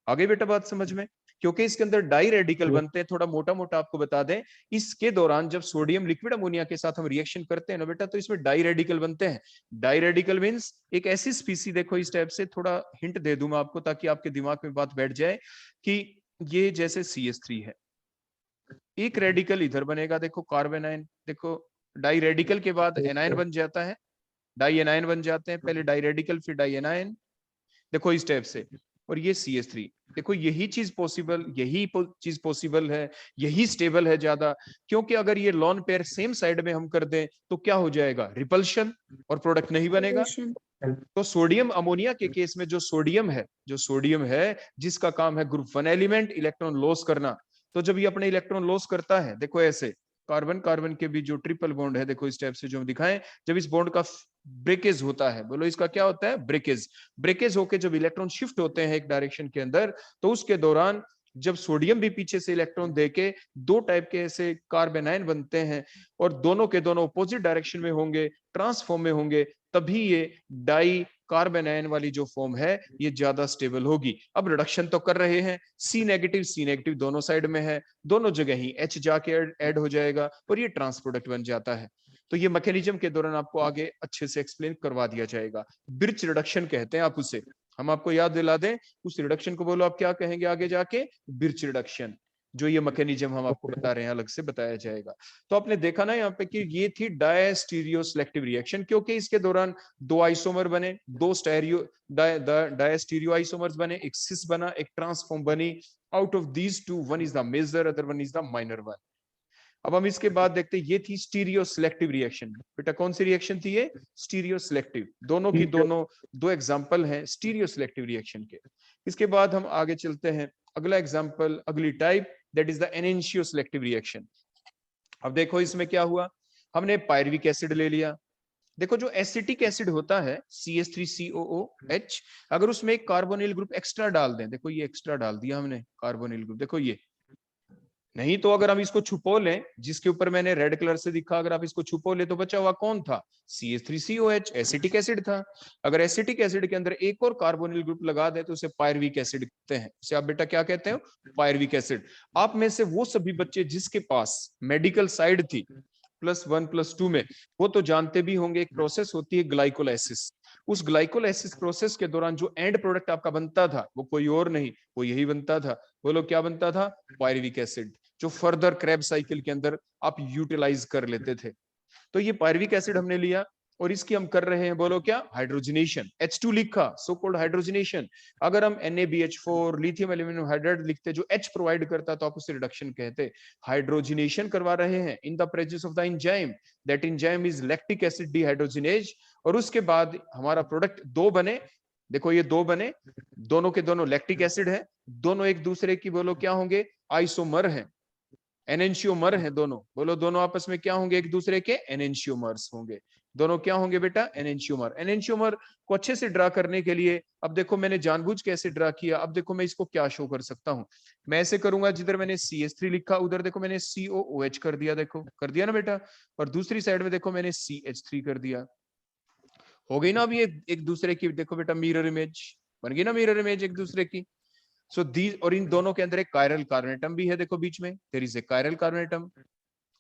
आगे बेटा बात समझ में? क्योंकि इसके अंदर डाई रेडिकल बनते हैं। थोड़ा मोटा मोटा आपको बता दें, इसके दौरान जब सोडियम लिक्विड अमोनिया के साथ हम रिएक्शन करते हैं ना बेटा, तो इसमें डाई रेडिकल बनते हैं। डाई रेडिकल मींस एक ऐसी स्पीसी, देखो इस टाइप से, थोड़ा हिंट दे दूं मैं आपको ताकि आपके दिमाग में बात बैठ जाए कि ये जैसे CH3 है, एक रेडिकल इधर बनेगा, देखो कार्बन आयन, देखो डाई रेडिकल के बाद एनायन बन जाता है, डाई एनायन बन जाते हैं, पहले डाई रेडिकल फिर डाई एनायन, देखो इस टाइप से। और ये CH3, देखो यही चीज पॉसिबल है, यही स्टेबल है ज्यादा। क्योंकि अगर ये लॉन पेयर सेम साइड में हम कर दें तो क्या हो जाएगा? रिपल्शन, और प्रोडक्ट नहीं बनेगा। तो सोडियम अमोनिया के केस में जो सोडियम है जिसका काम है ग्रुप 1 एलिमेंट इलेक्ट्रॉन लॉस करना, तो जब ये अपने इलेक्ट्रॉन लॉस करता है, देखो ऐसे कार्बन कार्बन के बीच जो ट्रिपल बॉन्ड है, देखो इस टाइप से जो हम दिखाएं, जब इस बॉन्ड का ब्रेकेज होता है, बोलो इसका क्या होता है? ब्रेकेज होके जब इलेक्ट्रॉन शिफ्ट होते हैं एक डायरेक्शन के अंदर, तो उसके दौरान जब सोडियम भी पीछे से इलेक्ट्रॉन देके दो टाइप के ऐसे कार्बन आयन बनते हैं, और दोनों के दोनों अपोजिट डायरेक्शन में होंगे, ट्रांसफॉर्म में होंगे, तभी ये डाई कार्बन आयन वाली जो फॉर्म है ये ज्यादा स्टेबल होगी। अब रिडक्शन तो कर रहे हैं, सी नेगेटिव दोनों साइड में है, दोनों जगह ही H जाके ऐड हो जाएगा और ये ट्रांस प्रोडक्ट बन जाता है। तो ये मैकेनिज्म के दौरान आपको आगे अच्छे से एक्सप्लेन करवा दिया जाएगा। बिर्च रिडक्शन कहते हैं आप उसे, हम आपको याद दिला दें, उस रिडक्शन को बोलो आप क्या कहेंगे आगे जाके, बिर्च रिडक्शन। जो ये मैकेनिज्म हम आपको बता रहे हैं अलग से बताया जाएगा। तो आपने देखा ना यहाँ पे कि ये थी डायस्टीरियो सिलेक्टिव रिएक्शन, क्योंकि इसके दौरान दो आइसोमर बने, दो स्टेरियो डायस्टीरियो आइसोमर्स बने, एक सिस बना, एक ट्रांसफॉर्म बनी। Out of these two, one is the major, other one is the minor one. अब हम इसके बाद देखते हैं, ये थी स्टीरियो सिलेक्टिव रिएक्शन। बेटा कौन सी रिएक्शन थी ये, स्टीरियो सिलेक्टिव। दोनों की दोनों दो एग्जांपल हैं स्टीरियो सिलेक्टिव रिएक्शन के। इसके बाद हम आगे चलते हैं, अगला एग्जांपल, अगली type, that is the enantioselective reaction. अब देखो इसमें क्या हुआ, हमने पायरविक एसिड ले लिया। देखो जो एसिटिक एसिड होता है CH3COOH, अगर उसमें एक कार्बोनिल ग्रुप एक्स्ट्रा डाल दें, देखो ये एक्स्ट्रा डाल दिया हमने कार्बोनिल ग्रुप, देखो ये, नहीं तो अगर हम इसको छुपो लें, जिसके ऊपर मैंने रेड कलर से दिखा, अगर आप इसको छुपो ले तो बचा हुआ कौन था, CH3COH, एसिटिक एसिड था। अगर एसिटिक एसिड के अंदर एक और कार्बोनिल ग्रुप लगा दे तो उसे पायरविक एसिड कहते हैं। उसे आप बेटा क्या कहते हो, पायरविक एसिड। आप में से वो सभी बच्चे जिसके पास मेडिकल साइड थी +1 +2 में, वो तो जानते भी होंगे, एक प्रोसेस होती है ग्लाइकोलाइसिस। उस ग्लाइकोलाइसिस प्रोसेस के दौरान जो एंड प्रोडक्ट आपका बनता था वो कोई और नहीं, वो यही बनता था। बोलो क्या बनता था, पायरविक एसिड, जो फर्दर क्रेब साइकिल के अंदर आप यूटिलाइज कर लेते थे। तो ये पायरविक एसिड हमने लिया और इसकी हम कर रहे हैं, बोलो क्या, हाइड्रोजनेशन। H2 लिखा, सो कॉल्ड हाइड्रोजनेशन। अगर हम NaBH4 लिथियम एल्यूमिनियम हाइड्राइड लिखते जो H प्रोवाइड करता तो आप उसे रिडक्शन कहते। हाइड्रोजनेशन करवा रहे हैं in the presence of the enzyme, that enzyme is lactic acid dehydrogenase. और उसके बाद हमारा प्रोडक्ट दो बने, देखो ये दो बने, दोनों के दोनों लैक्टिक एसिड है, दोनों एक दूसरे की बोलो क्या होंगे, आइसोमर है, एनेंशियोमर है दोनों। बोलो दोनों आपस में क्या होंगे, एक दूसरे के एनेंशियोमर्स होंगे। दोनों क्या होंगे बेटा, एनेंशियोमर। एनेंशियोमर को अच्छे से ड्रा करने के लिए, अब देखो मैंने जानबूझ के ऐसे ड्रा किया। अब देखो मैं इसको क्या शो कर सकता हूं, मैं ऐसे करूंगा, जिधर मैंने CH3 लिखा उधर देखो मैंने COOH कर दिया, देखो कर दिया ना बेटा। और दूसरी साइड में देखो मैंने CH3 कर दिया। हो गई ना अभी एक दूसरे की, देखो बेटा मिरर इमेज बन गई ना, मिरर इमेज एक दूसरे की। सो दीज, और इन दोनों के अंदर एक कायरल कार्बोनेटम भी है, देखो बीच में देयर इज ए कायरल कार्बोनेटम।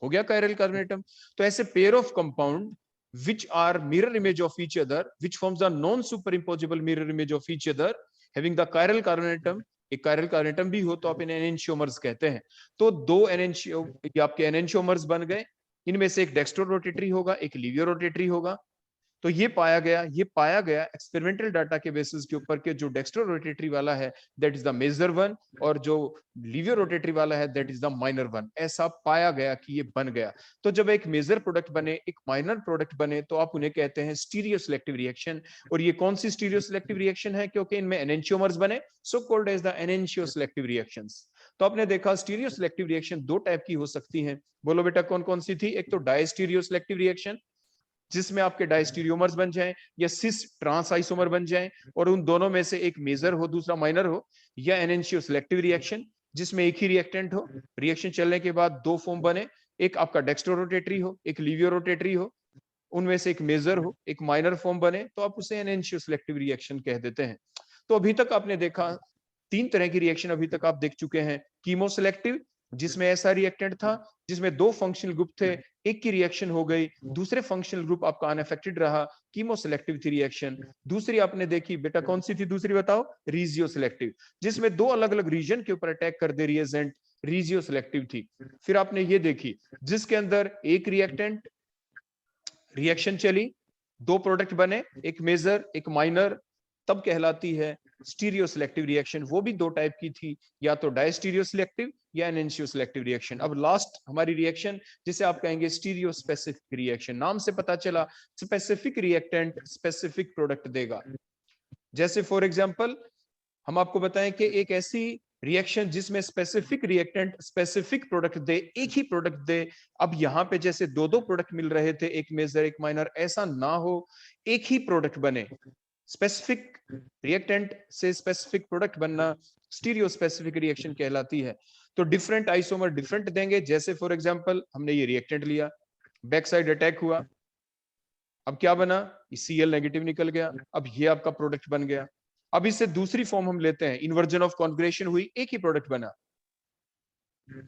हो गया कायरल कार्बोनेटम। तो ऐसे pair of compound which are mirror image of each other, which forms a non superimposable mirror image of each other, having the chiral carbonatum, एक कायरल कार्बोनेटम भी हो तो आप इन्हें एनेंशियोमर्स कहते हैं। तो दो एनेंशियो, आपके एनेंशियोमर्स बन गए। इनमें से एक डेक्स्ट्रो रोटेटरी होगा, एक लिवियो रोटेटरी होगा। तो ये पाया गया एक्सपेरिमेंटल डाटा के बेसिस के ऊपर के जो डेक्स्ट्रो रोटेटरी वाला है that is the major one, और जो लिवियो रोटेटरी वाला है that is the minor one. ऐसा पाया गया कि ये बन गया। तो जब एक मेजर प्रोडक्ट बने, एक माइनर प्रोडक्ट बने, तो आप उन्हें कहते हैं स्टीरियो सिलेक्टिव रिएक्शन। और ये कौन सी स्टीरियो सिलेक्टिव रिएक्शन है, क्योंकि इनमें एनेंशियोमर्स बने, so called as the enantioselective reactions. तो आपने देखा स्टीरियो सिलेक्टिव रिएक्शन दो टाइप की हो सकती हैं। बोलो बेटा कौन कौन सी थी, एक तो डायस्टीरियो सिलेक्टिव रिएक्शन, जिसमें आपके डायस्टीरियोमर्स बन जाएं या सिस ट्रांस आइसोमर बन जाएं, और उन दोनों में से एक मेजर हो दूसरा माइनर हो। या एनेंशियो सिलेक्टिव रिएक्शन, जिसमें एक ही रिएक्टेंट हो, रिएक्शन चलने के बाद दो फॉर्म बने, एक आपका डेक्स्ट्रो रोटेटरी हो, एक लिवियो रोटेटरी हो, उनमें से एक मेजर हो, एक माइनर फॉर्म बने, तो आप उसे एनेंशियो सिलेक्टिव रिएक्शन कह देते हैं। तो अभी तक आपने देखा तीन तरह की रिएक्शन अभी तक आप देख चुके हैं। कीमो सिलेक्टिव, जिसमें ऐसा रिएक्टेंट था जिसमें दो फंक्शनल ग्रुप थे, एक की रिएक्शन हो गई, दूसरे फंक्शनल ग्रुप आपका अनअफेक्टेड रहा, कीमो सिलेक्टिव थी रिएक्शन। दूसरी आपने देखी बेटा कौन सी थी, दूसरी बताओ, रीजियो सिलेक्टिव, जिसमें दो अलग अलग रीजन के ऊपर अटैक कर दे रिएजेंट, रीजियो सिलेक्टिव थी। फिर आपने ये देखी जिसके अंदर एक रिएक्टेंट, रिएक्शन चली, दो प्रोडक्ट बने, एक मेजर एक माइनर, तब कहलाती है स्टीरियो सिलेक्टिव रिएक्शन। वो भी दो टाइप की थी, या तो डायस्टीरियो सिलेक्टिव या एनेंशियो सिलेक्टिव रिएक्शन। अब लास्ट हमारी रिएक्शन जिसे आप कहेंगे स्टीरियो स्पेसिफिक रिएक्शन। नाम से पता चला स्पेसिफिक रिएक्टेंट स्पेसिफिक प्रोडक्ट देगा। जैसे फॉर एग्जांपल हम आपको बताएं कि एक ऐसी रिएक्शन जिसमें स्पेसिफिक रिएक्टेंट स्पेसिफिक प्रोडक्ट दे, एक ही प्रोडक्ट दे। अब यहाँ पे जैसे दो दो प्रोडक्ट मिल रहे थे, एक मेजर एक माइनर, ऐसा ना हो, एक ही प्रोडक्ट बने। स्पेसिफिक रिएक्टेंट से स्पेसिफिक प्रोडक्ट बनना स्टीरियो स्पेसिफिक रिएक्शन कहलाती है। तो डिफरेंट आइसोमर डिफरेंट देंगे। जैसे फॉर एग्जांपल हमने ये रिएक्टेंट लिया, बैक साइड अटैक हुआ, अब क्या बना, Cl नेगेटिव निकल गया, अब ये आपका प्रोडक्ट बन गया। अब इससे दूसरी फॉर्म हम लेते हैं, इन्वर्जन ऑफ कॉन्जुगेशन हुई, एक ही प्रोडक्ट बना।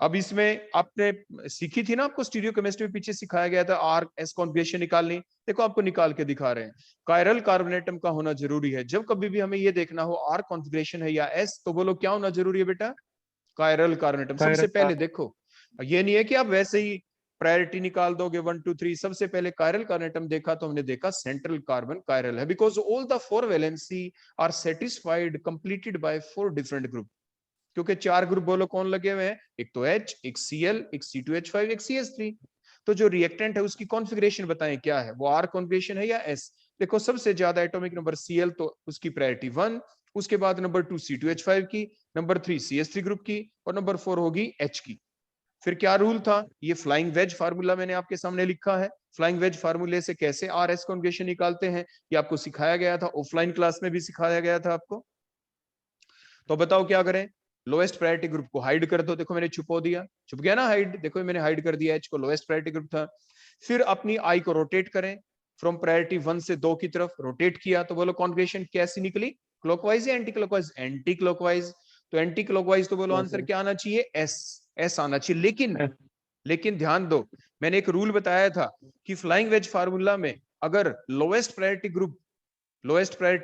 अब इसमें आपने सीखी थी ना, आपको स्टीरियो केमिस्ट्री में पीछे सिखाया गया था आर एस कॉन्फिगरेशन निकालनी। देखो आपको निकाल के दिखा रहे हैं। कायरल कार्बन एटम का होना जरूरी है। जब कभी भी हमें ये देखना हो आर कॉन्फिगरेशन है या एस, तो बोलो क्या होना जरूरी है बेटा? कायरल कार्बन एटम सबसे पहले। देखो ये नहीं है कि आप वैसे ही प्रायोरिटी निकाल दोगे 1 2 3। सबसे पहले कायरल कार्बन एटम देखा तो हमने देखा सेंट्रल कार्बन कायरल है, because all the 4 valency are satisfied completed by 4 different group. क्योंकि 4 ग्रुप बोलो कौन लगे हुए हैं? एक तो H, एक Cl, एक C2H5, एक CH3। तो जो रिएक्टेंट है उसकी कॉन्फ़िगरेशन बताएं क्या है, वो R कॉन्फ़िगरेशन है या S? देखो सबसे ज्यादा एटॉमिक नंबर Cl, तो उसकी प्रायोरिटी 1। उसके बाद नंबर 2 C2H5 की, नंबर 3 CH3 ग्रुप की, और नंबर 4 होगी H की। फिर क्या रूल था? ये फ्लाइंग वेज फार्मूला मैंने आपके सामने लिखा है। फ्लाइंग वेज फार्मूले से कैसे आर एस कॉन्फिगरेशन निकालते हैं ये आपको सिखाया गया था, ऑफलाइन क्लास में भी सिखाया गया था आपको। तो बताओ क्या करें? लोएस्ट प्रायोरिटी ग्रुप को हाइड कर दो। देखो मैंने छुपा दिया, छुप गया ना हाइड। देखो मैंने हाइड कर दिया, एच को लोएस्ट प्रायोरिटी ग्रुप था। फिर अपनी आई को रोटेट करें फ्रॉम प्रायोरिटी 1 से 2 की तरफ। रोटेट किया तो बोलो कॉन्फिगरेशन कैसी निकली? क्लॉकवाइज या एंटी क्लॉकवाइज? Anti clockwise. तो एंटी क्लॉकवाइज तो बोलो आंसर क्या आना चाहिए? एस। एस आना चाहिए। लेकिन ध्यान दो, मैंने एक रूल बताया था कि फ्लाइंग वेज फार्मूला में अगर लोएस्ट प्रायोरिटी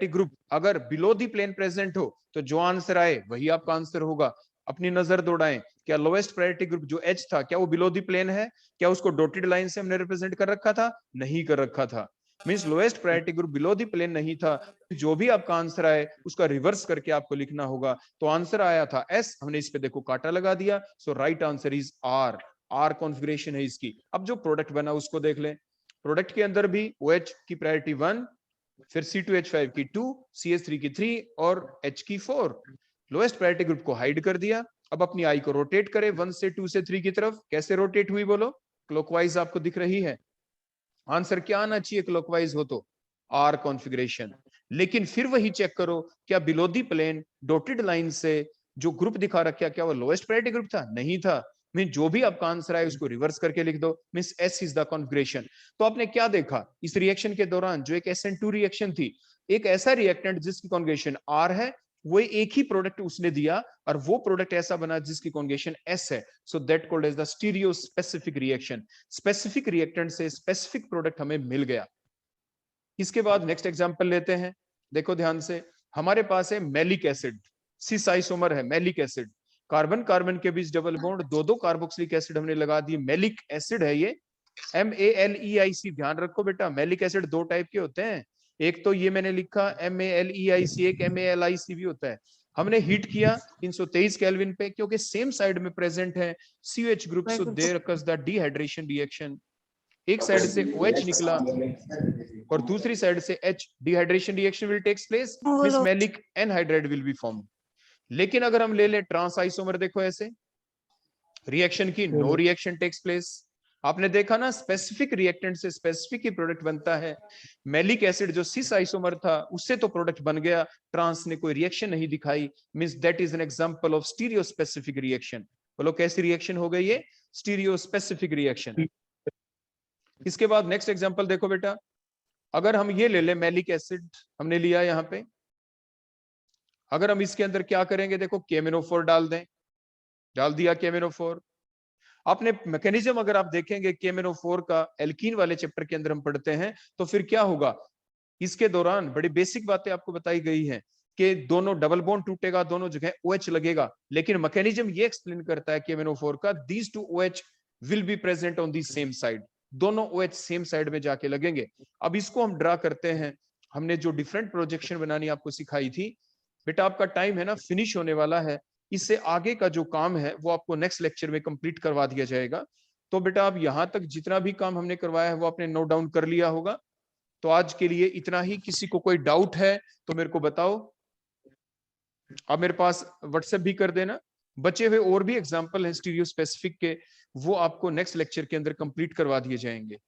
ग्रुप अगर बिलो दी प्लेन प्रेजेंट हो तो जो आंसर आए वही आपका आंसर होगा। अपनी नजर दौड़ाएं, क्या लोएस्ट प्रायोरिटी ग्रुप जो एच था क्या वो बिलो दी प्लेन है? क्या उसको डॉटेड लाइन से हमने रिप्रेजेंट कर रखा था? नहीं कर रखा था। Means lowest priority group below the plane नहीं था। जो भी आपका आंसर आए उसका रिवर्स करके आपको लिखना होगा। तो आंसर आया था एस, हमने इस पे देखो कांटा लगा दिया। So right answer is R. R configuration है इसकी। अब जो प्रोडक्ट बना उसको देख लें। प्रोडक्ट के अंदर भी OH की प्रायोरिटी 1, फिर C2H5 की 2, CH3 की 3 और H की 4। लोएस्ट प्रायोरिटी ग्रुप को हाइड कर दिया। अब अपनी आई को रोटेट करें 1 से 2 से 3 की तरफ। कैसे रोटेट हुई बोलो? क्लॉकवाइज आपको दिख रही है। आंसर क्या आना चाहिए क्लॉकवाइज हो तो? R configuration. लेकिन फिर वही चेक करो, क्या below the plane dotted line से जो ग्रुप दिखा रखा क्या वो लोएस्ट प्रायोरिटी ग्रुप था? नहीं था। मीन जो भी आपका आंसर आए उसको रिवर्स करके लिख दो। Means S is the configuration. तो आपने क्या देखा इस रिएक्शन के दौरान? जो एक SN2 रिएक्शन थी, एक ऐसा रिएक्टेंट जिसकी कॉन्फिगरेशन आर है, वो एक ही प्रोडक्ट उसने दिया और वो प्रोडक्ट ऐसा बना जिसकी कॉन्फिगरेशन एस है। So that called as the stereospecific reaction. Specific reactant से स्पेसिफिक प्रोडक्ट हमें मिल गया। इसके बाद नेक्स्ट एग्जांपल लेते हैं। देखो ध्यान से, हमारे पास है मैलिक एसिड। सिस आइसोमर है मैलिक एसिड। कार्बन कार्बन के बीच डबल बॉन्ड, दो कार्बोक्सिलिक एसिड हमने लगा दी। मैलिक एसिड है ये, MALEIC। ध्यान रखो बेटा, मैलिक एसिड 2 टाइप के होते हैं। एक तो ये मैंने लिखा MALEIC, एक MALIC भी होता है। हमने हीट किया 323 केल्विन पे, क्योंकि सेम साइड में प्रेजेंट है CH group, so there occurs the dehydration reaction. एक साइड से OH निकला और दूसरी साइड से H। Dehydration reaction will takes place, means maleic anhydride will be form. लेकिन अगर हम ले ले ट्रांस आइसोमर, देखो ऐसे रिएक्शन की नो रिएक्शन टेक्स प्लेस। आपने देखा ना, स्पेसिफिक रिएक्टेंट से स्पेसिफिक ही प्रोडक्ट बनता है। मैलिक एसिड जो सिस आइसोमर था उससे तो प्रोडक्ट बन गया, ट्रांस ने कोई रिएक्शन नहीं दिखाई। Means that is an example of stereo specific reaction. बोलो कैसी रिएक्शन हो गई ये? Stereo specific reaction. इसके बाद नेक्स्ट एग्जांपल देखो बेटा, अगर हम ये ले ले मैलिक एसिड हमने लिया यहां पे, अगर हम इसके अंदर क्या करेंगे, देखो KMnO4 डाल दें। डाल दिया KMnO4। आपने मैकेनिज्म अगर आप देखेंगे KMnO4 का एल्कीन वाले चैप्टर के अंदर हम पढ़ते हैं, तो फिर क्या होगा इसके दौरान? बड़ी बेसिक बातें आपको बताई गई हैं कि दोनों डबल बॉन्ड टूटेगा, दोनों जगह OH लगेगा। लेकिन मैकेनिज्म ये एक्सप्लेन करता है KMnO4 का, these two OH will be present on the same side. दोनों OH सेम साइड में जाके लगेंगे। अब इसको हम ड्रा करते हैं। हमने जो डिफरेंट प्रोजेक्शन बनानी आपको सिखाई थी बेटा, आपका टाइम है ना फिनिश होने वाला है। इससे आगे का जो काम है वो आपको नेक्स्ट लेक्चर में कंप्लीट करवा दिया जाएगा। तो बेटा अब यहां तक जितना भी काम हमने करवाया है वो आपने नोट डाउन कर लिया होगा। तो आज के लिए इतना ही। किसी को कोई डाउट है तो मेरे को बताओ, आप मेरे पास व्हाट्सएप भी कर देना। बचे हुए और भी एग्जाम्पल हैं स्टीरियो स्पेसिफिक के, वो आपको नेक्स्ट लेक्चर के अंदर कंप्लीट करवा दिए जाएंगे।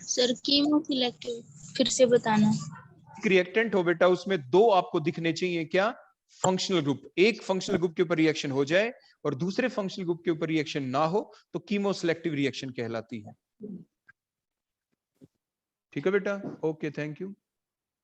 सर कीमो सिलेक्टिव फिर से बताना। रिएक्टेंट हो बेटा, उसमें 2 आपको दिखने चाहिए। क्या? Functional group. एक फंक्शनल ग्रुप के ऊपर रिएक्शन हो जाए और दूसरे फंक्शनल ग्रुप के ऊपर रिएक्शन ना हो तो कीमो सिलेक्टिव रिएक्शन कहलाती है। ठीक है बेटा, ओके, थैंक यू।